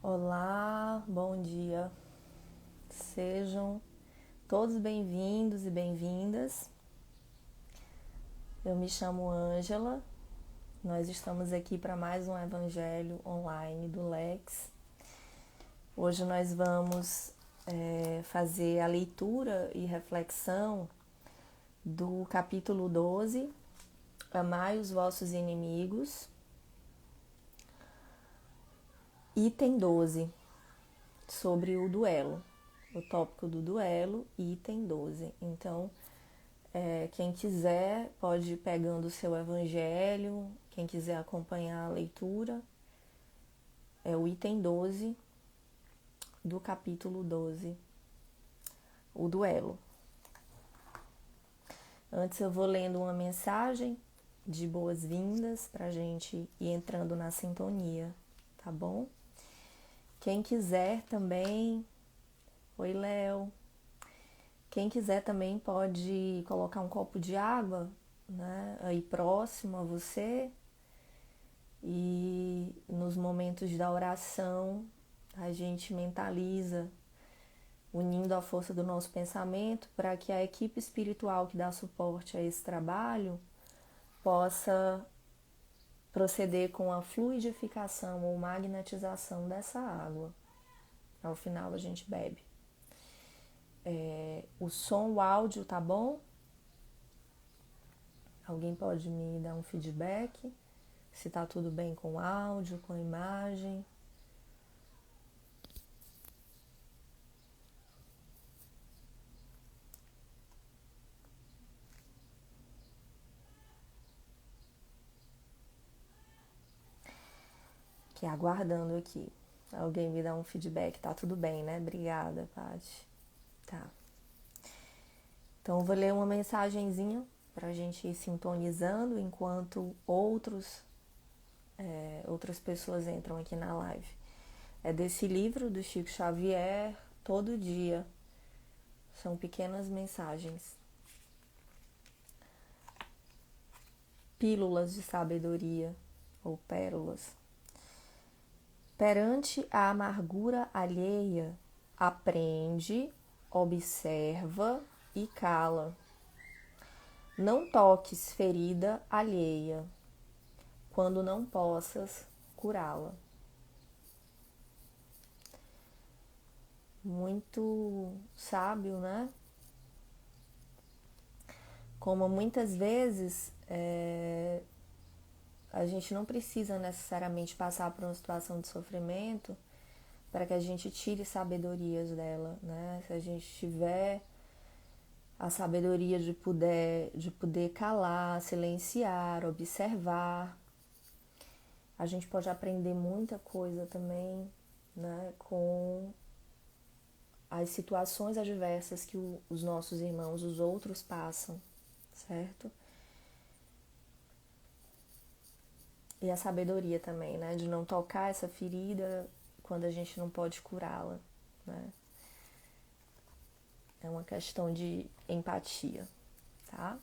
Olá, bom dia. Sejam todos bem-vindos e bem-vindas. Eu me chamo Ângela. Nós estamos aqui para mais um Evangelho online do Lex. Hoje nós vamos fazer a leitura e reflexão do capítulo 12, Amai os vossos inimigos, item 12, sobre o duelo. O tópico do duelo, item 12. Então, quem quiser pode ir pegando o seu evangelho, quem quiser acompanhar a leitura, é o item 12 do capítulo 12, o duelo. Antes eu vou lendo uma mensagem de boas-vindas para a gente ir entrando na sintonia, tá bom? Quem quiser também, oi Léo, quem quiser também pode colocar um copo de água, né, aí próximo a você, e nos momentos da oração a gente mentaliza, unindo a força do nosso pensamento para que a equipe espiritual que dá suporte a esse trabalho possa proceder com a fluidificação ou magnetização dessa água. Ao final a gente bebe. O som, o áudio, tá bom? Alguém pode me dar um feedback? Se tá tudo bem com o áudio, com a imagem? Que aguardando aqui. Alguém me dá um feedback, tá tudo bem, né? Obrigada, Paty. Tá. Então, eu vou ler uma mensagenzinha pra gente ir sintonizando enquanto outras pessoas entram aqui na live. É desse livro do Chico Xavier, Todo Dia. São pequenas mensagens. Pílulas de sabedoria ou pérolas. Perante a amargura alheia, aprende, observa e cala. Não toques ferida alheia, quando não possas curá-la. Muito sábio, né? Como muitas vezes a gente não precisa necessariamente passar por uma situação de sofrimento para que a gente tire sabedorias dela, né? Se a gente tiver a sabedoria de poder calar, silenciar, observar, a gente pode aprender muita coisa também, né, com as situações adversas que os nossos irmãos, os outros passam, certo? E a sabedoria também, né, de não tocar essa ferida quando a gente não pode curá-la, né? É uma questão de empatia, tá?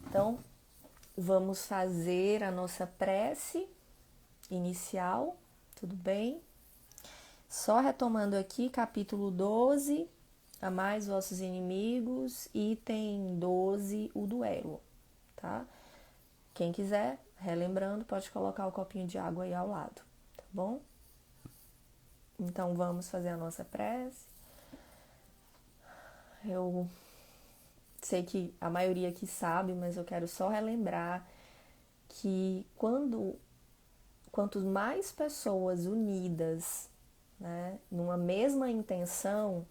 Então, vamos fazer a nossa prece inicial, tudo bem? Só retomando aqui, capítulo 12, amai os vossos inimigos, item 12, o duelo, tá? Quem quiser, relembrando, pode colocar o copinho de água aí ao lado, tá bom? Então, vamos fazer a nossa prece. Eu sei que a maioria aqui sabe, mas eu quero só relembrar que quanto mais pessoas unidas, né, numa mesma intenção,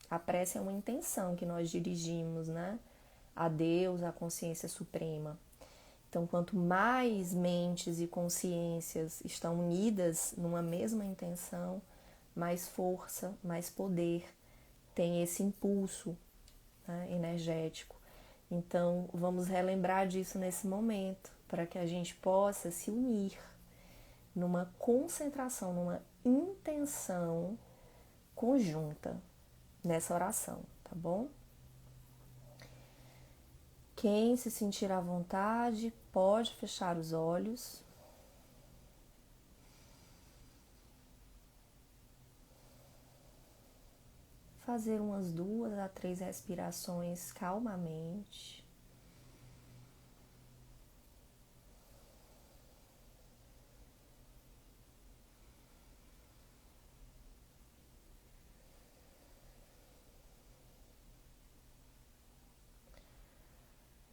a prece é uma intenção que nós dirigimos, né, a Deus, à consciência suprema. Então, quanto mais mentes e consciências estão unidas numa mesma intenção, mais força, mais poder tem esse impulso, né, energético. Então, vamos relembrar disso nesse momento, para que a gente possa se unir numa concentração, numa intenção conjunta nessa oração, tá bom? Quem se sentir à vontade pode fechar os olhos. fazer umas 2 a 3 respirações calmamente.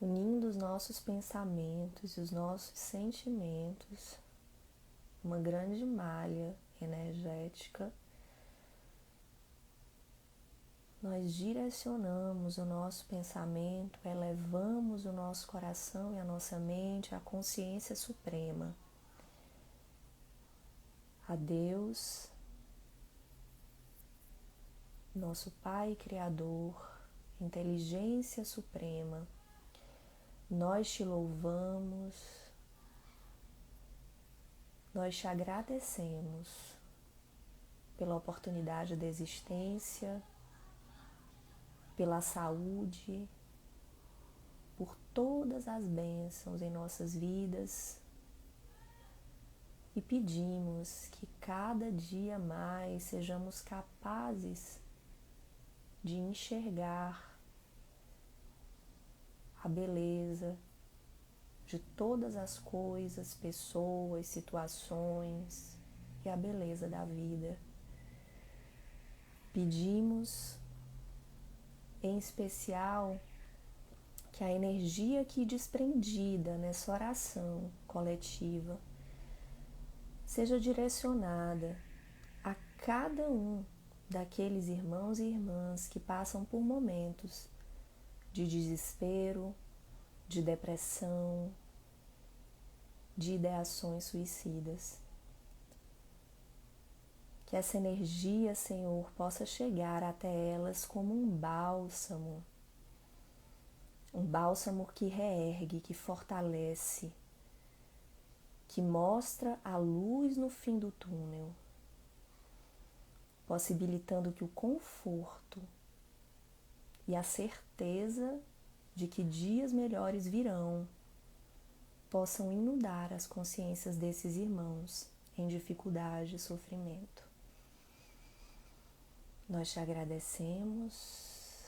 Unindo os nossos pensamentos e os nossos sentimentos, uma grande malha energética, nós direcionamos o nosso pensamento, elevamos o nosso coração e a nossa mente à consciência suprema, a Deus, nosso Pai Criador, inteligência suprema. Nós te louvamos, nós te agradecemos pela oportunidade da existência, pela saúde, por todas as bênçãos em nossas vidas e pedimos que cada dia mais sejamos capazes de enxergar a beleza de todas as coisas, pessoas, situações e a beleza da vida. Pedimos, em especial, que a energia aqui desprendida nessa oração coletiva seja direcionada a cada um daqueles irmãos e irmãs que passam por momentos de desespero, de depressão, de ideações suicidas. Que essa energia, Senhor, possa chegar até elas como um bálsamo que reergue, que fortalece, que mostra a luz no fim do túnel, possibilitando que o conforto e a certeza de que dias melhores virão possam inundar as consciências desses irmãos em dificuldade e sofrimento. Nós te agradecemos,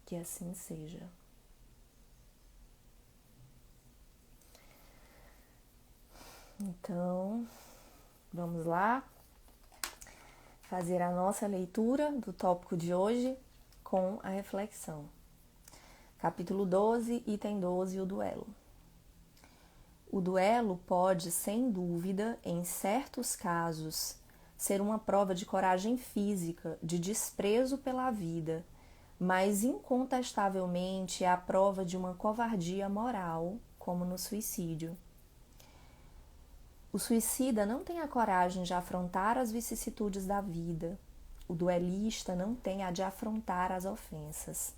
que assim seja. Então, vamos lá fazer a nossa leitura do tópico de hoje com a reflexão. Capítulo 12, item 12, o duelo. O duelo pode, sem dúvida, em certos casos, ser uma prova de coragem física, de desprezo pela vida, mas incontestavelmente é a prova de uma covardia moral, como no suicídio. O suicida não tem a coragem de afrontar as vicissitudes da vida. O duelista não tem a de afrontar as ofensas.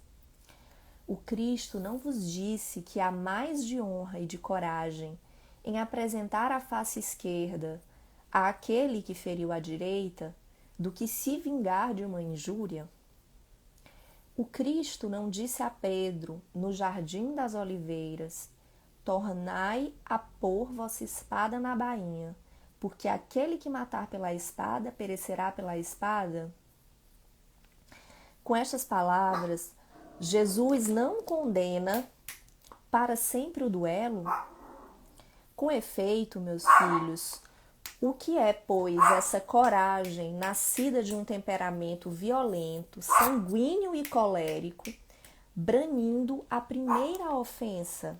O Cristo não vos disse que há mais de honra e de coragem em apresentar a face esquerda àquele que feriu a direita do que se vingar de uma injúria? O Cristo não disse a Pedro, no jardim das oliveiras, tornai a pôr vossa espada na bainha, porque aquele que matar pela espada perecerá pela espada? Com estas palavras, Jesus não condena para sempre o duelo? Com efeito, meus filhos, o que é, pois, essa coragem nascida de um temperamento violento, sanguíneo e colérico, branindo a primeira ofensa?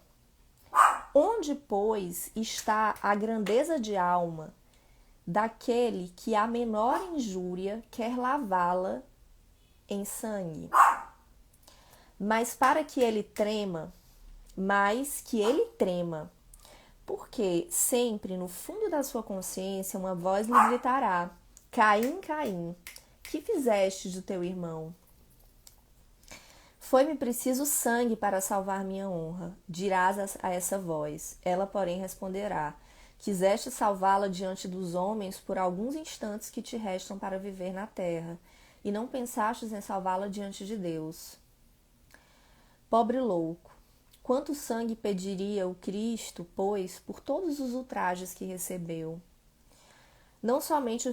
Onde, pois, está a grandeza de alma daquele que a menor injúria quer lavá-la em sangue? Mas para que ele trema, porque sempre no fundo da sua consciência uma voz lhe gritará: Caim, Caim, que fizeste do teu irmão? Foi-me preciso sangue para salvar minha honra, dirás a essa voz. Ela, porém, responderá: Quiseste salvá-la diante dos homens por alguns instantes que te restam para viver na terra, e não pensastes em salvá-la diante de Deus. Pobre louco! Quanto sangue pediria o Cristo, pois, por todos os ultrajes que recebeu? Não somente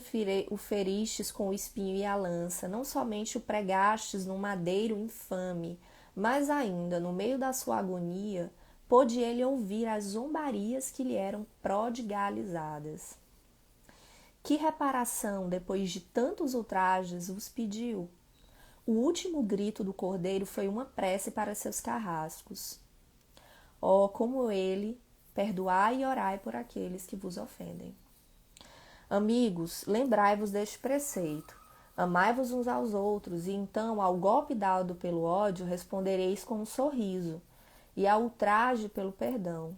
o feristes com o espinho e a lança, não somente o pregastes num madeiro infame, mas ainda, no meio da sua agonia, pôde ele ouvir as zombarias que lhe eram prodigalizadas. Que reparação, depois de tantos ultrajes, vos pediu? O último grito do cordeiro foi uma prece para seus carrascos. Ó, como ele, perdoai e orai por aqueles que vos ofendem. Amigos, lembrai-vos deste preceito. Amai-vos uns aos outros, e então, ao golpe dado pelo ódio, respondereis com um sorriso, e ao ultraje pelo perdão.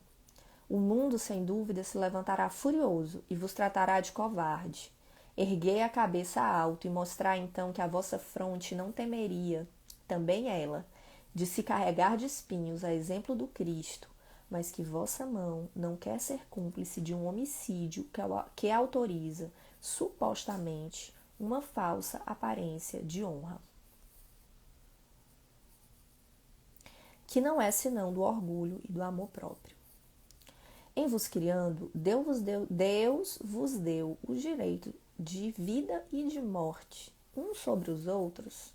O mundo, sem dúvida, se levantará furioso e vos tratará de covarde. Erguei a cabeça alto e mostrai então que a vossa fronte não temeria, também ela, de se carregar de espinhos, a exemplo do Cristo, mas que vossa mão não quer ser cúmplice de um homicídio que autoriza, supostamente, uma falsa aparência de honra. Que não é senão do orgulho e do amor próprio. Em vos criando, Deus vos deu o direito de vida e de morte, uns sobre os outros?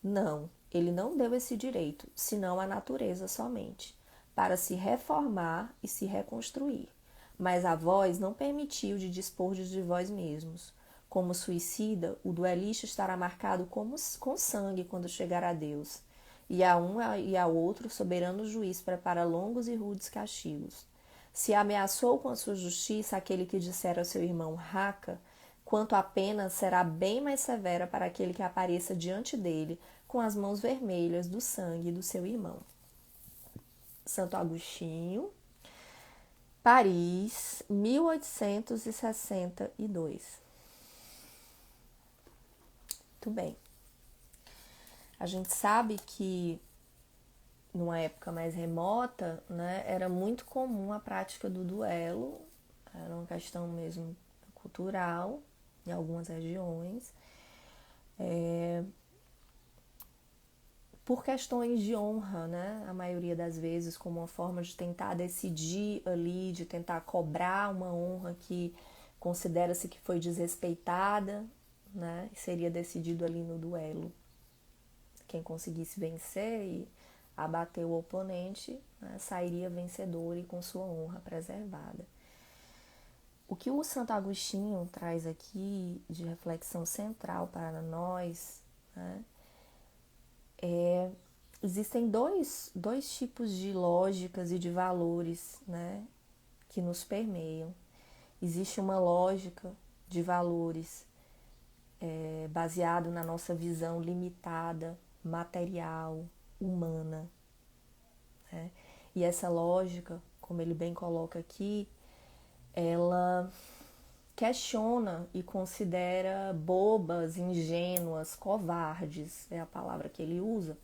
Não, ele não deu esse direito, senão à natureza somente, para se reformar e se reconstruir. Mas a vós não permitiu de dispor de vós mesmos. Como suicida, o duelista estará marcado com sangue quando chegar a Deus. E a um e a outro, soberano juiz prepara longos e rudes castigos. Se ameaçou com a sua justiça aquele que disser ao seu irmão raca, quanto a pena será bem mais severa para aquele que apareça diante dele com as mãos vermelhas do sangue do seu irmão. Santo Agostinho, Paris, 1862. Muito bem. A gente sabe que numa época mais remota, né, era muito comum a prática do duelo, era uma questão mesmo cultural em algumas regiões, por questões de honra, né, a maioria das vezes, como uma forma de tentar decidir ali, de tentar cobrar uma honra que considera-se que foi desrespeitada, né, e seria decidido ali no duelo. Quem conseguisse vencer e abater o oponente, né, sairia vencedor e com sua honra preservada. O que o Santo Agostinho traz aqui de reflexão central para nós, né, existem dois tipos de lógicas e de valores, né, que nos permeiam. Existe uma lógica de valores baseado na nossa visão limitada, material, humana, né? E essa lógica, como ele bem coloca aqui, ela questiona e considera bobas, ingênuas, covardes, é a palavra que ele usa,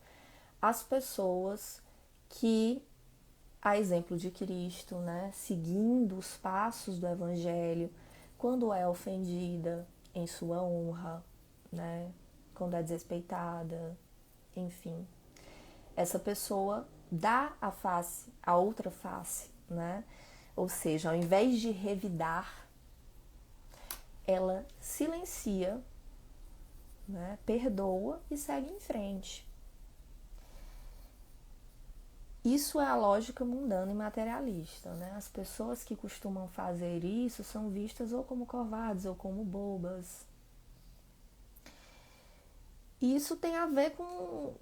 as pessoas que, a exemplo de Cristo, né, seguindo os passos do Evangelho, quando é ofendida em sua honra, né, quando é desrespeitada, enfim, essa pessoa dá a face, a outra face, né? Ou seja, ao invés de revidar, ela silencia, né? Perdoa e segue em frente. Isso é a lógica mundana e materialista, né? As pessoas que costumam fazer isso são vistas ou como covardes ou como bobas. E isso tem a ver com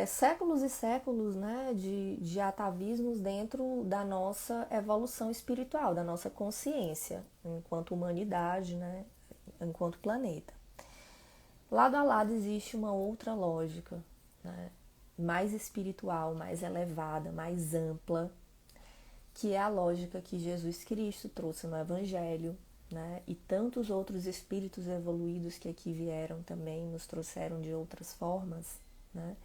séculos e séculos, né, de atavismos dentro da nossa evolução espiritual, da nossa consciência, enquanto humanidade, né, enquanto planeta. Lado a lado existe uma outra lógica, né, mais espiritual, mais elevada, mais ampla, que é a lógica que Jesus Cristo trouxe no Evangelho, né, e tantos outros espíritos evoluídos que aqui vieram também nos trouxeram de outras formas, né,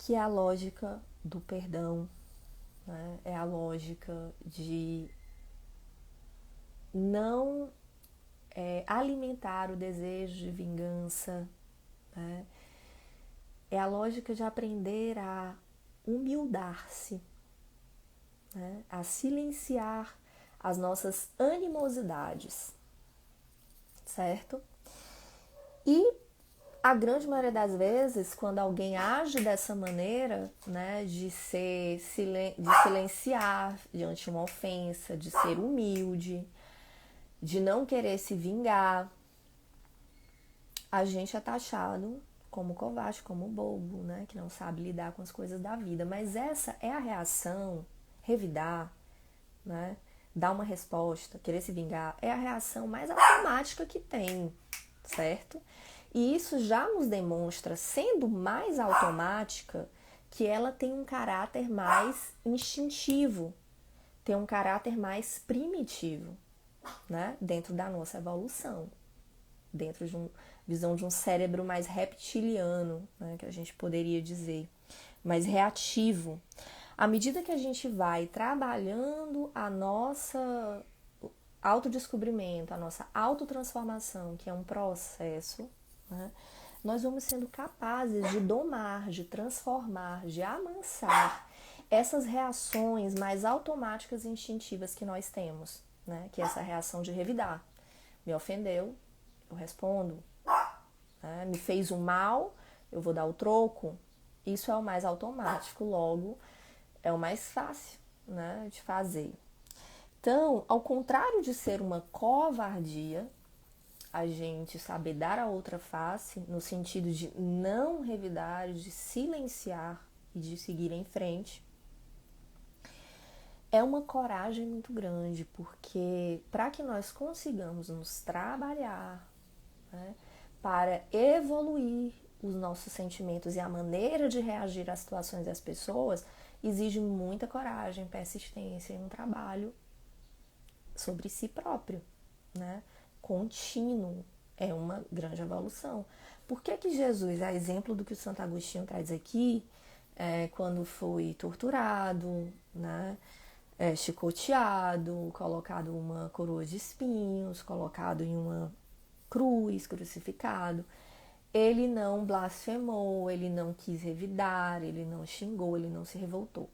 que é a lógica do perdão, né? É a lógica de não alimentar o desejo de vingança, né? É a lógica de aprender a humildar-se, né? A silenciar as nossas animosidades, certo? E a grande maioria das vezes, quando alguém age dessa maneira, né, de silenciar diante de uma ofensa, de ser humilde, de não querer se vingar, a gente é taxado como covarde, como bobo, né, que não sabe lidar com as coisas da vida. Mas essa é a reação, revidar, né, dar uma resposta, querer se vingar, é a reação mais automática que tem, certo? E isso já nos demonstra, sendo mais automática, que ela tem um caráter mais instintivo, tem um caráter mais primitivo, né? Dentro da nossa evolução, dentro de uma visão de um cérebro mais reptiliano, né? Que a gente poderia dizer, mais reativo. À medida que a gente vai trabalhando a nossa autodescobrimento, a nossa autotransformação, que é um processo, né, nós vamos sendo capazes de domar, de transformar, de amansar essas reações mais automáticas e instintivas que nós temos, né, que é essa reação de revidar. Me ofendeu, eu respondo. Né, me fez um mal, eu vou dar o troco. Isso é o mais automático, logo é o mais fácil, né, de fazer. Então, ao contrário de ser uma covardia, a gente saber dar a outra face, no sentido de não revidar, de silenciar e de seguir em frente, é uma coragem muito grande, porque para que nós consigamos nos trabalhar, né, para evoluir os nossos sentimentos e a maneira de reagir às situações das pessoas, exige muita coragem, persistência e um trabalho sobre si próprio, né? Contínuo, é uma grande evolução. Por que que Jesus, a exemplo do que o Santo Agostinho traz aqui, quando foi torturado, né? Chicoteado, colocado uma coroa de espinhos, colocado em uma cruz, crucificado, ele não blasfemou, ele não quis revidar, ele não xingou, ele não se revoltou.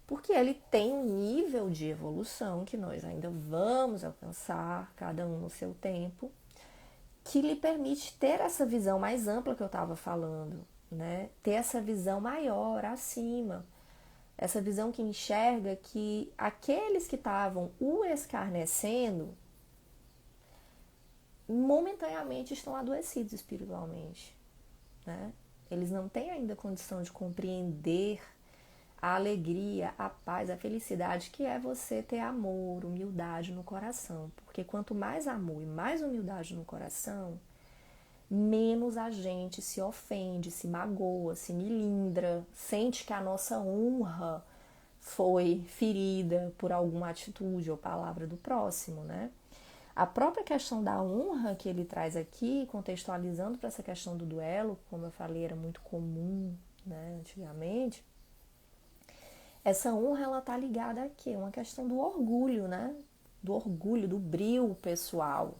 Porque ele tem um nível de evolução que nós ainda vamos alcançar, cada um no seu tempo, que lhe permite ter essa visão mais ampla que eu estava falando, né? Ter essa visão maior, acima, essa visão que enxerga que aqueles que estavam o escarnecendo momentaneamente estão adoecidos espiritualmente, né? Eles não têm ainda condição de compreender a alegria, a paz, a felicidade que é você ter amor, humildade no coração. Porque quanto mais amor e mais humildade no coração, menos a gente se ofende, se magoa, se melindra, sente que a nossa honra foi ferida por alguma atitude ou palavra do próximo, né? A própria questão da honra que ele traz aqui, contextualizando para essa questão do duelo, como eu falei, era muito comum, né, antigamente. Essa honra, ela tá ligada a quê? Uma questão do orgulho, né? Do orgulho, do brio pessoal.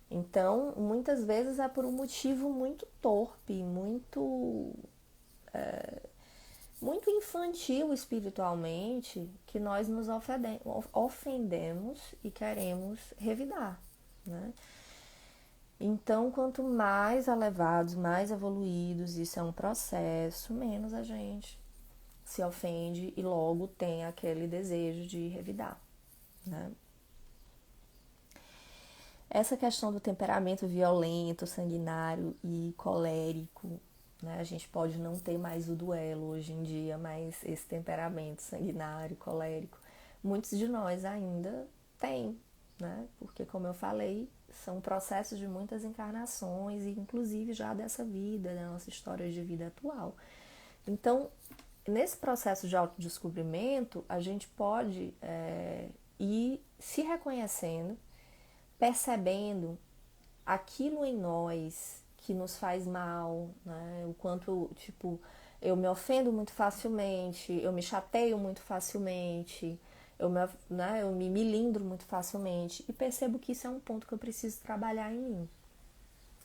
Então, muitas vezes é por um motivo muito torpe, muito infantil espiritualmente, que nós nos ofendemos e queremos revidar, né? Então, quanto mais elevados, mais evoluídos, isso é um processo, menos a gente se ofende e logo tem aquele desejo de revidar, né? Essa questão do temperamento violento, sanguinário e colérico, né? A gente pode não ter mais o duelo hoje em dia, mas esse temperamento sanguinário, colérico, muitos de nós ainda têm, né? Porque, como eu falei, são processos de muitas encarnações e inclusive já dessa vida, da nossa história de vida atual. Então, nesse processo de autodescobrimento, a gente pode ir se reconhecendo, percebendo aquilo em nós que nos faz mal, né? O quanto, tipo, eu me ofendo muito facilmente, eu me chateio muito facilmente, eu me melindro muito facilmente e percebo que isso é um ponto que eu preciso trabalhar em mim,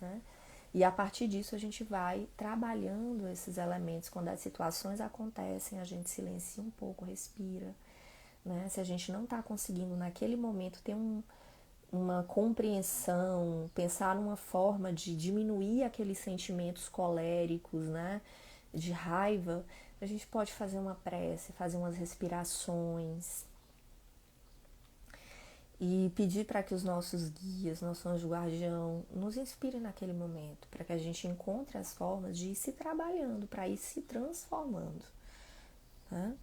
né? E a partir disso a gente vai trabalhando esses elementos. Quando as situações acontecem, a gente silencia um pouco, respira, né? Se a gente não está conseguindo naquele momento ter uma compreensão, pensar numa forma de diminuir aqueles sentimentos coléricos, né? De raiva, a gente pode fazer uma prece, fazer umas respirações e pedir para que os nossos guias, nosso anjo guardião, nos inspirem naquele momento, para que a gente encontre as formas de ir se trabalhando, para ir se transformando, né?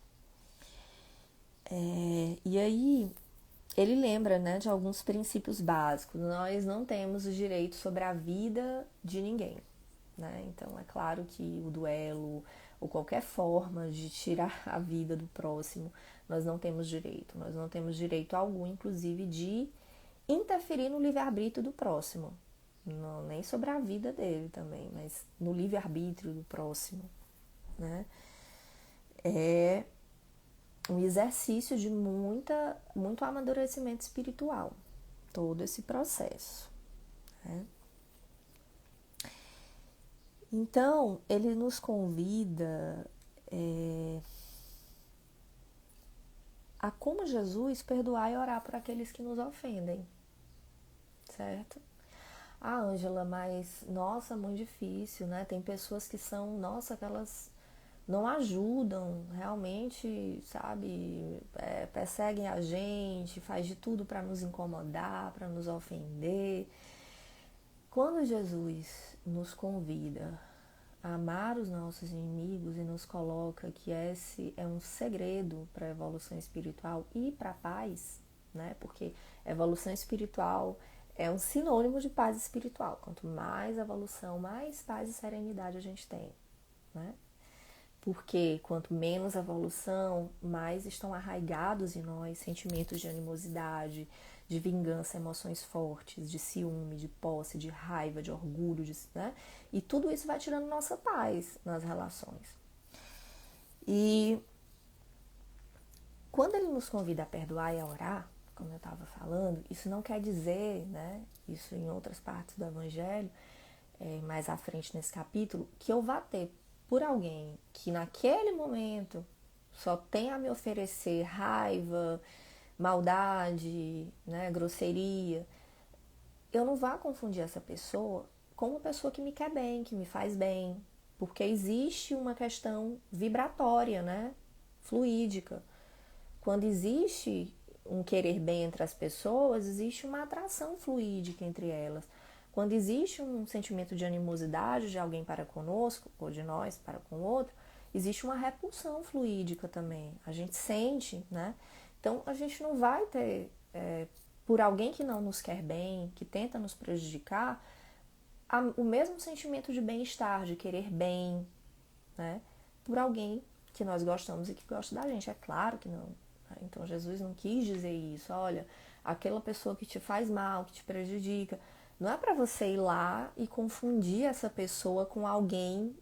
E aí ele lembra, né, de alguns princípios básicos. Nós não temos o direito sobre a vida de ninguém, né? Então é claro que o duelo ou qualquer forma de tirar a vida do próximo, nós não temos direito. Nós não temos direito algum, inclusive, de interferir no livre-arbítrio do próximo. Não, nem sobre a vida dele também, mas no livre-arbítrio do próximo, né? É um exercício de muito amadurecimento espiritual, todo esse processo, né? Então, ele nos convida a, como Jesus, perdoar e orar por aqueles que nos ofendem, certo? Ah, Ângela, mas, nossa, muito difícil, né? Tem pessoas que são, nossa, que elas não ajudam, realmente, sabe, perseguem a gente, faz de tudo para nos incomodar, para nos ofender. Quando Jesus nos convida a amar os nossos inimigos e nos coloca que esse é um segredo para a evolução espiritual e para a paz, né? Porque evolução espiritual é um sinônimo de paz espiritual. Quanto mais evolução, mais paz e serenidade a gente tem, né? Porque quanto menos evolução, mais estão arraigados em nós sentimentos de animosidade, de vingança, emoções fortes, de ciúme, de posse, de raiva, de orgulho, né? E tudo isso vai tirando nossa paz nas relações. E quando ele nos convida a perdoar e a orar, como eu estava falando, isso não quer dizer, né? Isso em outras partes do Evangelho, mais à frente nesse capítulo, que eu vá ter por alguém que naquele momento só tem a me oferecer raiva, maldade, né, grosseria, eu não vá confundir essa pessoa com uma pessoa que me quer bem, que me faz bem, porque existe uma questão vibratória, né, fluídica. Quando existe um querer bem entre as pessoas, existe uma atração fluídica entre elas. Quando existe um sentimento de animosidade de alguém para conosco, ou de nós para com o outro, existe uma repulsão fluídica também. A gente sente, né? Então, a gente não vai ter, por alguém que não nos quer bem, que tenta nos prejudicar, o mesmo sentimento de bem-estar, de querer bem, né? Por alguém que nós gostamos e que gosta da gente. É claro que não. Então, Jesus não quis dizer isso. Olha, aquela pessoa que te faz mal, que te prejudica, não é para você ir lá e confundir essa pessoa com alguém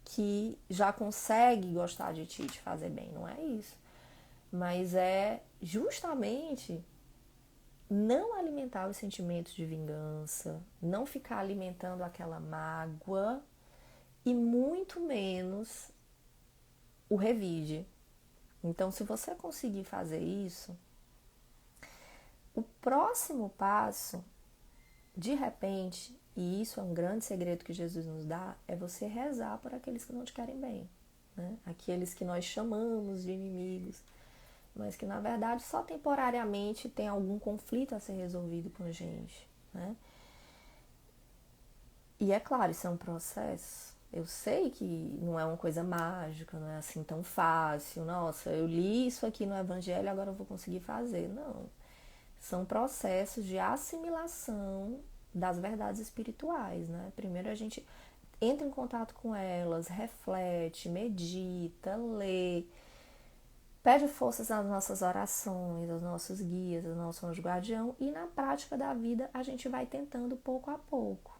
que já consegue gostar de ti, te fazer bem. Não é isso. Mas é justamente não alimentar os sentimentos de vingança, não ficar alimentando aquela mágoa e muito menos o revide. Então, se você conseguir fazer isso, o próximo passo, de repente, e isso é um grande segredo que Jesus nos dá, é você rezar por aqueles que não te querem bem, né? Aqueles que nós chamamos de inimigos, mas que na verdade só temporariamente tem algum conflito a ser resolvido com a gente, né? E é claro, isso é um processo. Eu sei que não é uma coisa mágica, não é assim tão fácil. Nossa, eu li isso aqui no Evangelho, agora eu vou conseguir fazer. Não. São processos de assimilação das verdades espirituais, né? Primeiro a gente entra em contato com elas, reflete, medita, lê, pede forças às nossas orações, aos nossos guias, ao nosso anjo guardião, e na prática da vida a gente vai tentando pouco a pouco,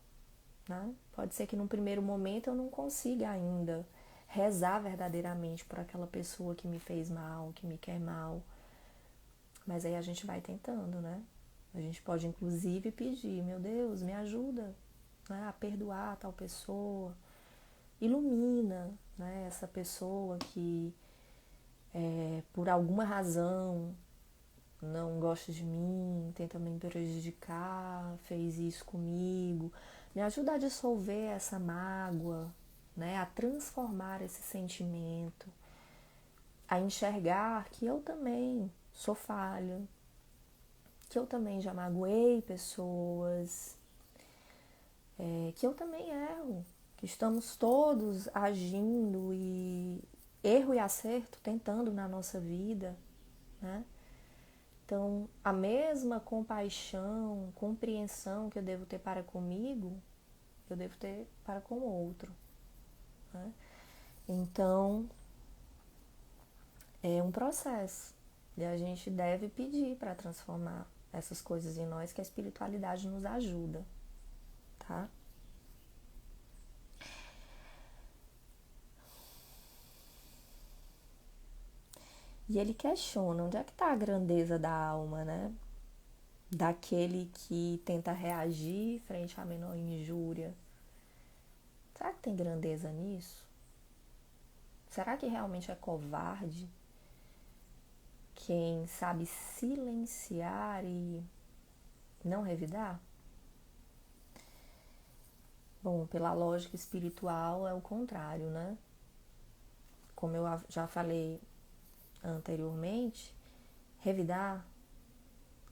né? Pode ser que num primeiro momento eu não consiga ainda rezar verdadeiramente por aquela pessoa que me fez mal, que me quer mal, mas aí a gente vai tentando, né? A gente pode inclusive pedir, meu Deus, me ajuda, né, a perdoar tal pessoa, ilumina, né, essa pessoa que por alguma razão não gosta de mim, tenta me prejudicar, fez isso comigo. Me ajuda a dissolver essa mágoa, né? A transformar esse sentimento, a enxergar que eu também sou falha, que eu também já magoei pessoas, que eu também erro, que estamos todos agindo e erro e acerto tentando na nossa vida, né? Então, a mesma compaixão, compreensão que eu devo ter para comigo, eu devo ter para com o outro, né? Então, é um processo e a gente deve pedir para transformar essas coisas em nós, que a espiritualidade nos ajuda, tá? E ele questiona onde é que está a grandeza da alma, né? Daquele que tenta reagir frente à menor injúria. Será que tem grandeza nisso? Será que realmente é covarde quem sabe silenciar e não revidar? Bom, pela lógica espiritual é o contrário, né? Como eu já falei anteriormente, revidar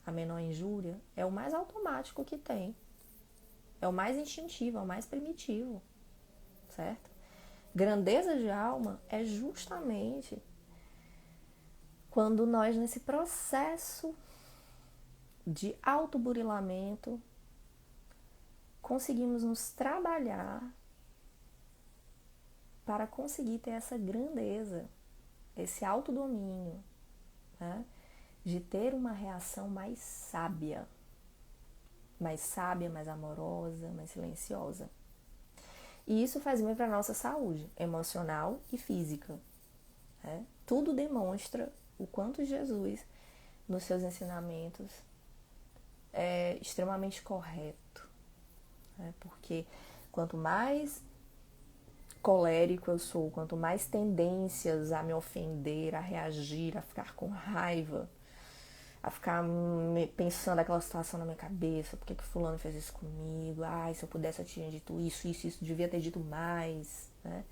a menor injúria é o mais automático que tem. É o mais instintivo, é o mais primitivo, certo? Grandeza de alma é justamente quando nós, nesse processo de autoburilamento, conseguimos nos trabalhar para conseguir ter essa grandeza, esse autodomínio, né? De ter uma reação mais amorosa, mais silenciosa. E isso faz bem para a nossa saúde emocional e física, né? Tudo demonstra o quanto Jesus, nos seus ensinamentos, é extremamente correto, né? Porque quanto mais colérico eu sou, quanto mais tendências a me ofender, a reagir, a ficar com raiva, a ficar pensando aquela situação na minha cabeça, por que fulano fez isso comigo, ai, se eu pudesse eu tinha dito isso, devia ter dito mais, né?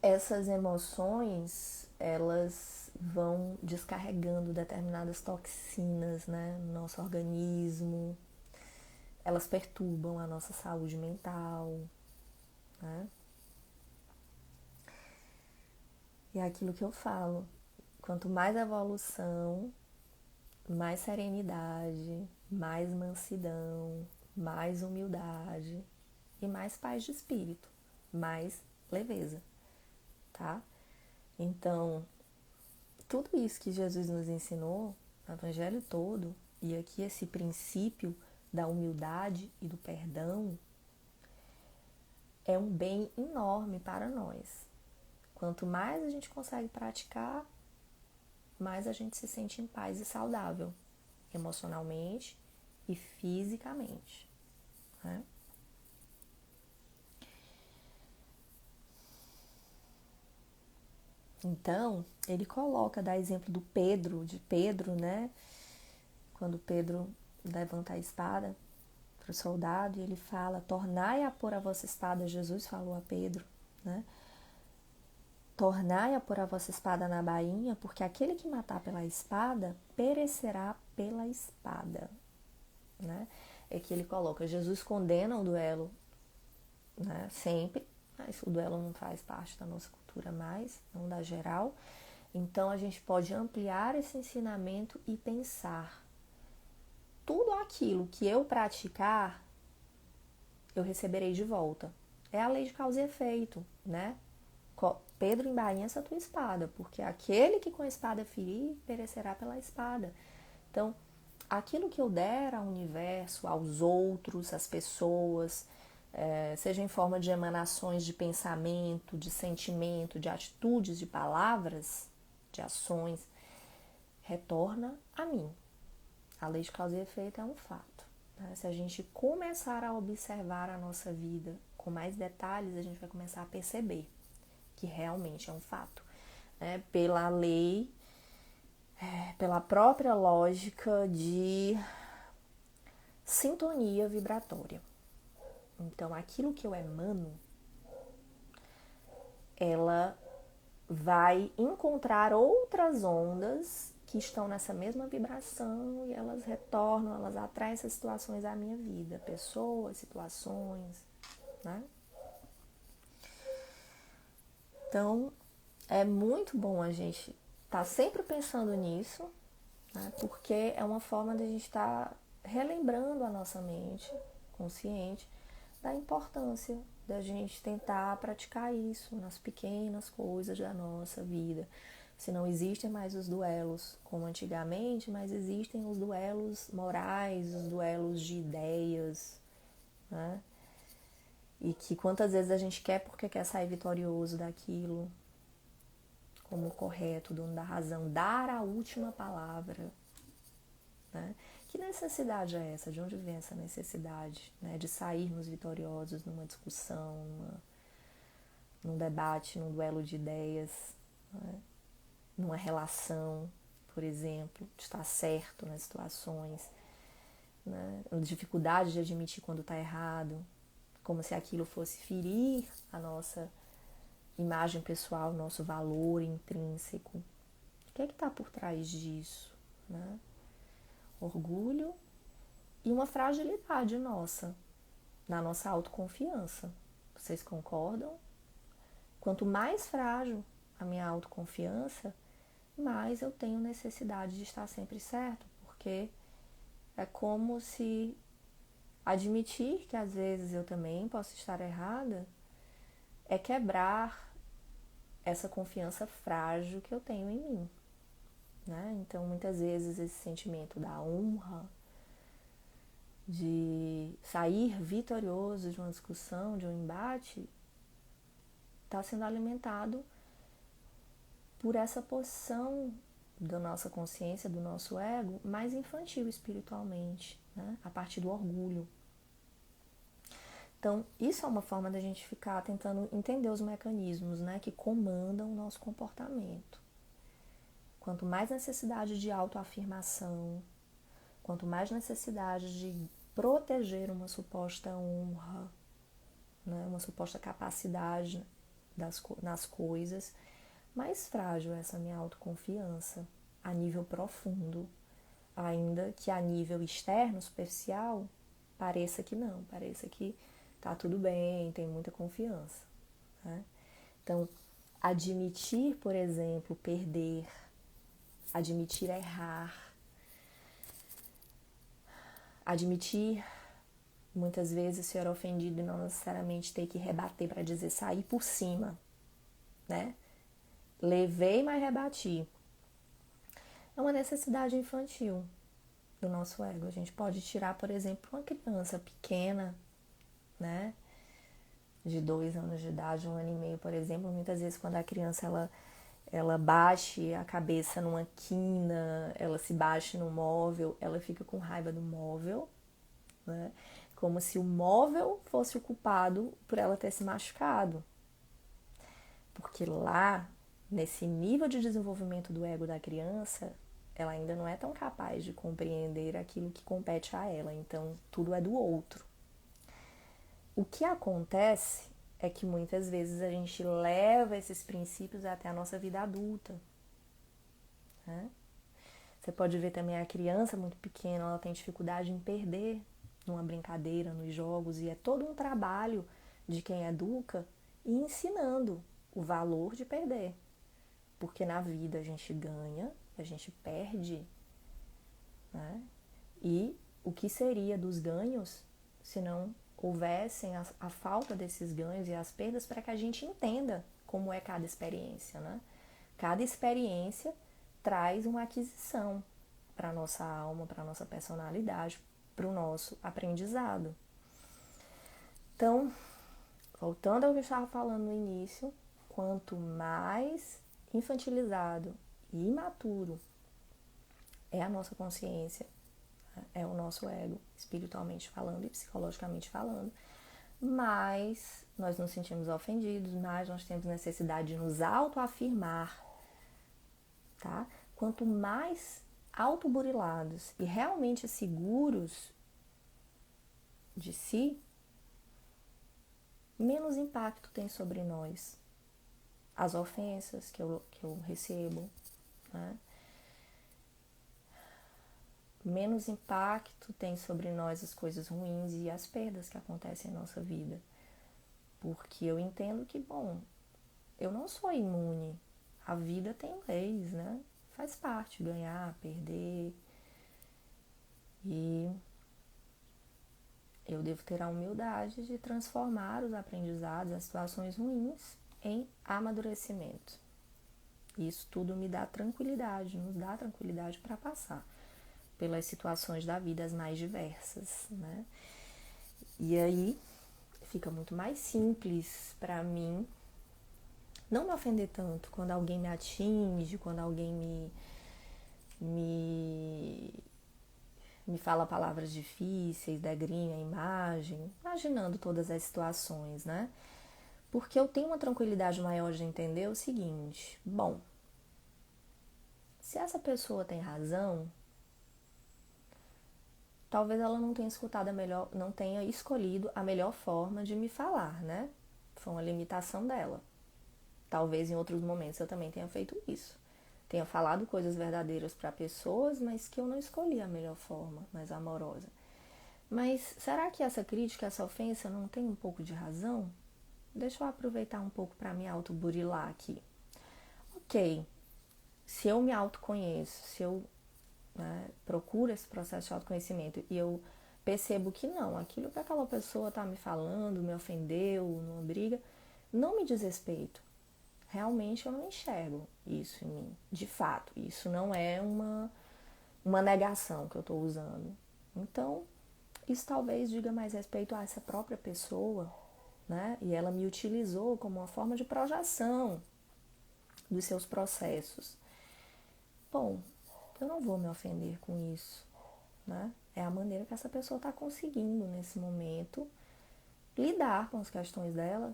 Essas emoções, elas vão descarregando determinadas toxinas, né, no nosso organismo, elas perturbam a nossa saúde mental, né? E é aquilo que eu falo, quanto mais evolução, mais serenidade, mais mansidão, mais humildade e mais paz de espírito, mais leveza, tá? Então, tudo isso que Jesus nos ensinou, no Evangelho todo, e aqui esse princípio da humildade e do perdão, é um bem enorme para nós. Quanto mais a gente consegue praticar, mais a gente se sente em paz e saudável, emocionalmente e fisicamente, né? Então, ele coloca, dá exemplo de Pedro, né? Quando Pedro levanta a espada para o soldado e ele fala, tornai a pôr a vossa espada, Jesus falou a Pedro, né? Tornai a pôr a vossa espada na bainha, porque aquele que matar pela espada, perecerá pela espada, né? É que ele coloca, Jesus condena o duelo, né? Sempre, mas o duelo não faz parte da nossa cultura mais, não da geral. Então a gente pode ampliar esse ensinamento e pensar, tudo aquilo que eu praticar, eu receberei de volta. É a lei de causa e efeito, né? Pedro embainha essa tua espada, porque aquele que com a espada ferir, perecerá pela espada. Então, aquilo que eu der ao universo, aos outros, às pessoas, seja em forma de emanações de pensamento, de sentimento, de atitudes, de palavras, de ações, retorna a mim. A lei de causa e efeito é um fato, né? Se a gente começar a observar a nossa vida com mais detalhes, a gente vai começar a perceber que realmente é um fato. né, pela lei, pela própria lógica de sintonia vibratória. Então, aquilo que eu emano, ela vai encontrar outras ondas que estão nessa mesma vibração e elas retornam, elas atraem essas situações à minha vida, pessoas, situações, né? Então, é muito bom a gente estar sempre pensando nisso, né? Porque é uma forma de a gente estar relembrando a nossa mente consciente da importância da gente tentar praticar isso nas pequenas coisas da nossa vida. Se não existem mais os duelos como antigamente, mas existem os duelos morais, os duelos de ideias, né? E que quantas vezes a gente quer porque quer sair vitorioso daquilo, como correto, dono da razão, dar a última palavra, né? Que necessidade é essa? De onde vem essa necessidade, né, de sairmos vitoriosos numa discussão, num debate, num duelo de ideias, né? Numa relação, por exemplo, de estar certo nas situações, né? Dificuldade de admitir quando está errado, como se aquilo fosse ferir a nossa imagem pessoal, nosso valor intrínseco. O que é que está por trás disso, né? Orgulho e uma fragilidade nossa, na nossa autoconfiança. Vocês concordam? Quanto mais frágil a minha autoconfiança, mais eu tenho necessidade de estar sempre certo, porque é como se admitir que às vezes eu também posso estar errada é quebrar essa confiança frágil que eu tenho em mim, né? Então, muitas vezes esse sentimento da honra, de sair vitorioso de uma discussão, de um embate, está sendo alimentado por essa posição da nossa consciência, do nosso ego, mais infantil espiritualmente, né? A partir do orgulho. Então, isso é uma forma da gente ficar tentando entender os mecanismos, né, que comandam o nosso comportamento. Quanto mais necessidade de autoafirmação, quanto mais necessidade de proteger uma suposta honra, né, uma suposta capacidade nas coisas, mais frágil é essa minha autoconfiança a nível profundo, ainda que a nível externo, superficial, pareça que não, pareça que tá tudo bem, tem muita confiança, né? Então, admitir, por exemplo, perder, admitir errar, admitir muitas vezes ser ofendido e não necessariamente ter que rebater para dizer sair por cima, né? Levei, mas rebati. É uma necessidade infantil do nosso ego. A gente pode tirar, por exemplo, uma criança pequena, né? De 2 anos de idade, 1 ano e meio, por exemplo. Muitas vezes quando a criança ela bate a cabeça numa quina, ela se bate no móvel, ela fica com raiva do móvel, né? Como se o móvel fosse o culpado por ela ter se machucado. Porque lá, nesse nível de desenvolvimento do ego da criança, ela ainda não é tão capaz de compreender aquilo que compete a ela. Então, tudo é do outro. O que acontece é que muitas vezes a gente leva esses princípios até a nossa vida adulta, né? Você pode ver também a criança muito pequena, ela tem dificuldade em perder numa brincadeira, nos jogos, e é todo um trabalho de quem educa e ensinando o valor de perder. Porque na vida a gente ganha, a gente perde, né? E o que seria dos ganhos se não houvessem a falta desses ganhos e as perdas para que a gente entenda como é cada experiência, né? Cada experiência traz uma aquisição para a nossa alma, para a nossa personalidade, para o nosso aprendizado. Então, voltando ao que eu estava falando no início, quanto mais infantilizado e imaturo é a nossa consciência, é o nosso ego, espiritualmente falando e psicologicamente falando, mais nós nos sentimos ofendidos, mais nós temos necessidade de nos autoafirmar tá? Quanto mais autoburilados e realmente seguros de si, menos impacto tem sobre nós as ofensas que eu recebo, né? Menos impacto tem sobre nós as coisas ruins e as perdas que acontecem em nossa vida. Porque eu entendo que, bom, eu não sou imune. A vida tem leis, né? Faz parte ganhar, perder. E eu devo ter a humildade de transformar os aprendizados, as situações ruins, em amadurecimento. Isso tudo me dá tranquilidade, nos dá tranquilidade para passar pelas situações da vida as mais diversas, né? E aí fica muito mais simples para mim não me ofender tanto quando alguém me atinge, quando alguém me, me fala palavras difíceis, degrinha a imagem, imaginando todas as situações, né? Porque eu tenho uma tranquilidade maior de entender o seguinte: bom, se essa pessoa tem razão, talvez ela não tenha escutado a melhor, não tenha escolhido a melhor forma de me falar, né? Foi uma limitação dela. Talvez em outros momentos eu também tenha feito isso. Tenha falado coisas verdadeiras para pessoas, mas que eu não escolhi a melhor forma, mais amorosa. Mas será que essa crítica, essa ofensa não tem um pouco de razão? Deixa eu aproveitar um pouco para me autoburilar aqui. Ok, se eu me autoconheço, se eu procuro esse processo de autoconhecimento e eu percebo que não, aquilo que aquela pessoa está me falando, me ofendeu, numa briga, não me diz respeito. Realmente eu não enxergo isso em mim, de fato. Isso não é uma negação que eu estou usando. Então, isso talvez diga mais respeito a essa própria pessoa, né? E ela me utilizou como uma forma de projeção dos seus processos. Bom, eu não vou me ofender com isso, né? É a maneira que essa pessoa está conseguindo, nesse momento, lidar com as questões dela,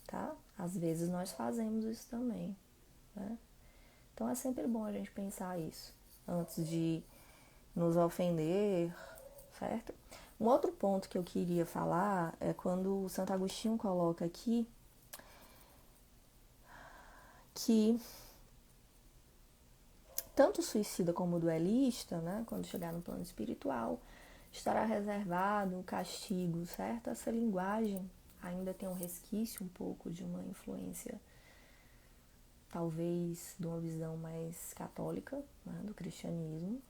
tá? Às vezes nós fazemos isso também, né? Então é sempre bom a gente pensar isso antes de nos ofender, certo? Um outro ponto que eu queria falar é quando o Santo Agostinho coloca aqui que tanto o suicida como o duelista, né, quando chegar no plano espiritual, estará reservado o castigo, certo? Essa linguagem ainda tem um resquício um pouco de uma influência, talvez, de uma visão mais católica, né, do cristianismo.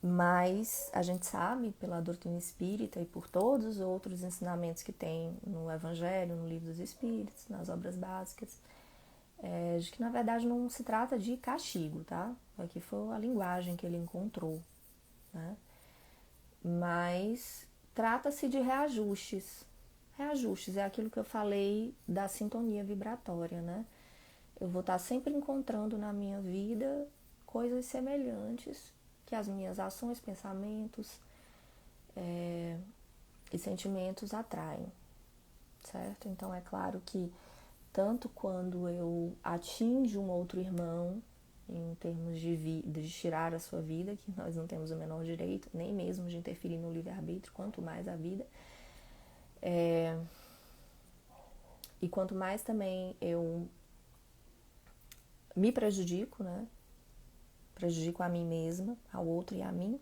Mas a gente sabe, pela doutrina espírita e por todos os outros ensinamentos que tem no Evangelho, no Livro dos Espíritos, nas obras básicas, de que na verdade não se trata de castigo, tá? Aqui foi a linguagem que ele encontrou, né? Mas trata-se de reajustes. Reajustes é aquilo que eu falei da sintonia vibratória, né? Eu vou estar sempre encontrando na minha vida coisas semelhantes que as minhas ações, pensamentos e sentimentos atraem, certo? Então é claro que tanto quando eu atinjo um outro irmão em termos de tirar a sua vida, que nós não temos o menor direito, nem mesmo de interferir no livre-arbítrio, quanto mais a vida. E quanto mais também eu me prejudico, né? Prejudico a mim mesma, ao outro e a mim,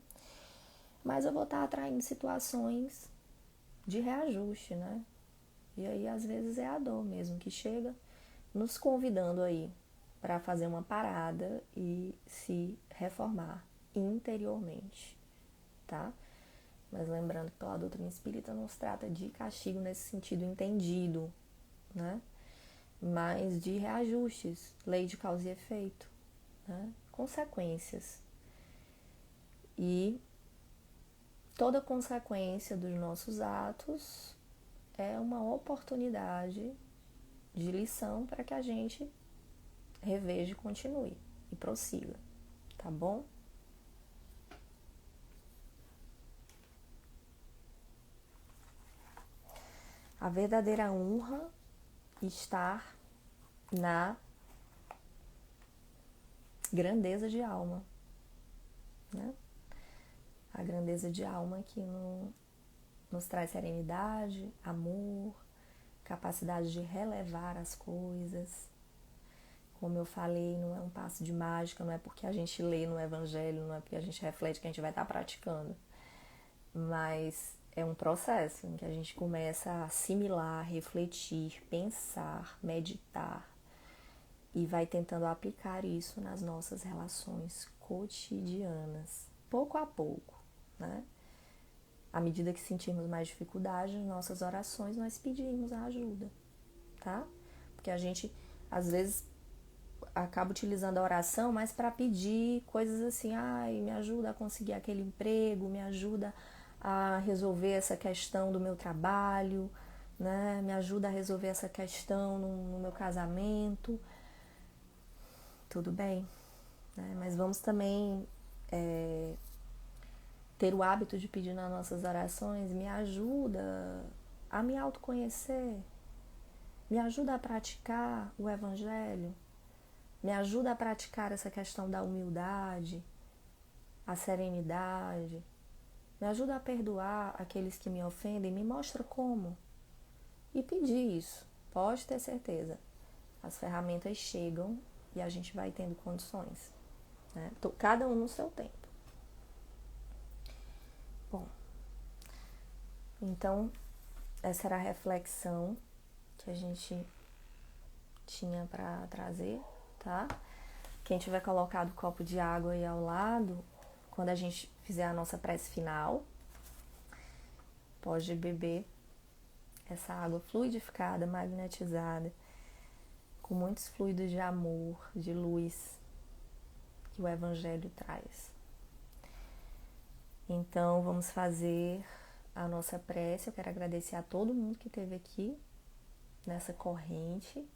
mas eu vou estar atraindo situações de reajuste, né? E aí, às vezes, é a dor mesmo que chega nos convidando aí para fazer uma parada e se reformar interiormente, tá? Mas lembrando que pela doutrina espírita não se trata de castigo nesse sentido entendido, né? Mas de reajustes, lei de causa e efeito, né? Consequências. E toda consequência dos nossos atos é uma oportunidade de lição para que a gente reveja e continue e prossiga, tá bom? A verdadeira honra está na grandeza de alma, né? A grandeza de alma que nos traz serenidade, amor, capacidade de relevar as coisas. Como eu falei, não é um passe de mágica, não é porque a gente lê no Evangelho, não é porque a gente reflete que a gente vai estar praticando. Mas é um processo em que a gente começa a assimilar, refletir, pensar, meditar e vai tentando aplicar isso nas nossas relações cotidianas, pouco a pouco, né? À medida que sentirmos mais dificuldade nas nossas orações, nós pedimos a ajuda, tá? Porque a gente, às vezes, acaba utilizando a oração mais para pedir coisas assim, ai, me ajuda a conseguir aquele emprego, me ajuda a resolver essa questão do meu trabalho, né? Me ajuda a resolver essa questão no meu casamento. Tudo bem, né? Mas vamos também ter o hábito de pedir nas nossas orações, me ajuda a me autoconhecer, me ajuda a praticar o Evangelho, me ajuda a praticar essa questão da humildade, a serenidade, me ajuda a perdoar aqueles que me ofendem, me mostra como. E pedir isso, pode ter certeza. As ferramentas chegam e a gente vai tendo condições, né? Cada um no seu tempo. Bom, então essa era a reflexão que a gente tinha para trazer, tá? Quem tiver colocado o copo de água aí ao lado, quando a gente fizer a nossa prece final, pode beber essa água fluidificada, magnetizada, com muitos fluidos de amor, de luz que o Evangelho traz. Então, vamos fazer a nossa prece. Eu quero agradecer a todo mundo que esteve aqui nessa corrente.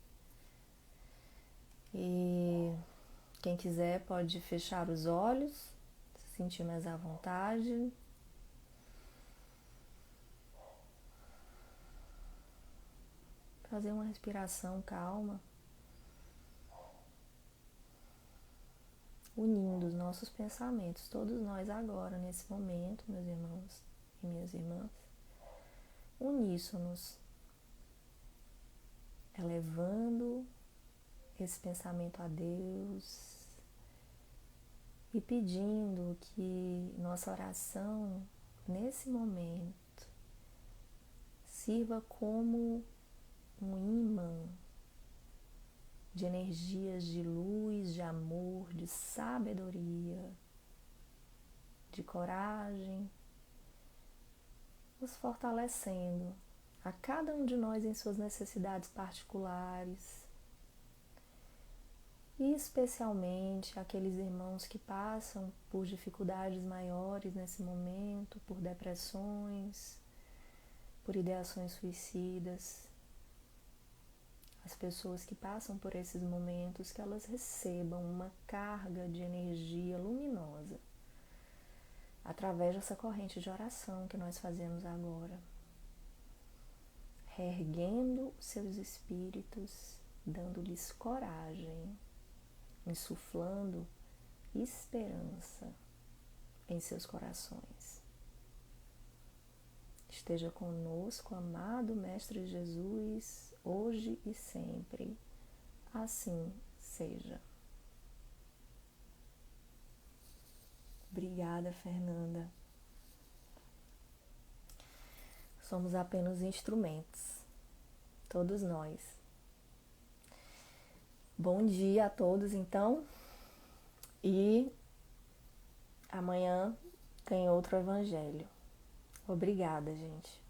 E quem quiser pode fechar os olhos, se sentir mais à vontade. Fazer uma respiração calma, unindo os nossos pensamentos, todos nós agora, nesse momento, meus irmãos e minhas irmãs, uníssonos, elevando esse pensamento a Deus e pedindo que nossa oração, nesse momento, sirva como um imã de energias de luz, de amor, de sabedoria, de coragem, nos fortalecendo a cada um de nós em suas necessidades particulares e especialmente aqueles irmãos que passam por dificuldades maiores nesse momento, por depressões, por ideações suicidas. As pessoas que passam por esses momentos, que elas recebam uma carga de energia luminosa através dessa corrente de oração que nós fazemos agora, reerguendo seus espíritos, dando-lhes coragem, insuflando esperança em seus corações. Esteja conosco, amado Mestre Jesus, hoje e sempre. Assim seja. Obrigada, Fernanda. Somos apenas instrumentos, todos nós. Bom dia a todos, então. E amanhã tem outro evangelho. Obrigada, gente.